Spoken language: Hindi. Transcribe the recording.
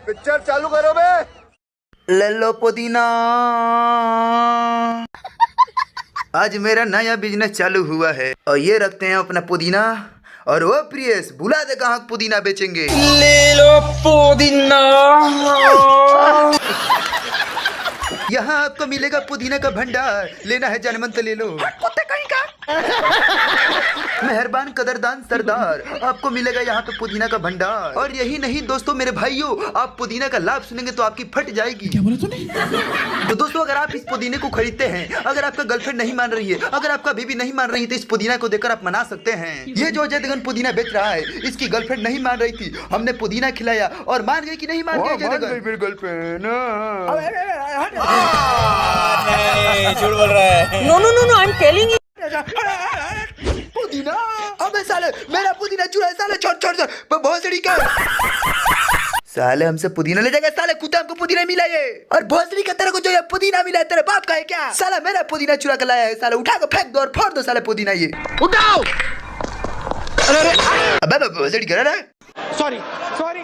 पिक्चर चालू करो बे। ले लो पुदीना। आज मेरा नया बिजनेस चालू हुआ है और ये रखते हैं अपना पुदीना। और वो प्रियस भुला दे कहाँ पुदीना बेचेंगे। ले लो पुदीना। यहाँ आपको मिलेगा पुदीना का भंडार। लेना है जनमन तो ले लो। कुत्ते कहीं का। मेहरबान कदरदान सरदार, आपको मिलेगा यहाँ पे पुदीना का भंडार। और यही नहीं दोस्तों, मेरे भाइयों, आप पुदीना का लाभ सुनेंगे तो आपकी फट जाएगी। क्या बोला तूने? तो दोस्तों, अगर आप इस पुदीने को खरीदते हैं, अगर आपका गर्लफ्रेंड नहीं मान रही है, अगर आपका बीवी नहीं मान रही है, तो इस पुदीना को देकर आप मना सकते हैं। ये जो अजय देवगन पुदीना बेच रहा है, इसकी गर्लफ्रेंड नहीं मान रही थी, हमने पुदीना खिलाया और मान गई कि नहीं मान गई अजय देवगन? गर्लफ्रेंड झूठ बोल रहा है। No no no no, I am telling you. पुदीना, अबे साले मेरा पुदीना चुरा है साले। छोड़ छोड़ छोड़, भोसड़ी का साले हमसे पुदीना ले जाएगा। साले कुत्ता, हमको पुदीना मिला ये। और भोसड़ी का तेरे को जो ये पुदीना मिला है तेरे बाप का है क्या? साला मेरा पुदीना चुरा कर लाया है। साले उठा के फेंक दो और फोड़ दो साले पुदीना ये। उठाओ। अरे अबे भोसड़ी कर रहा है। Sorry sorry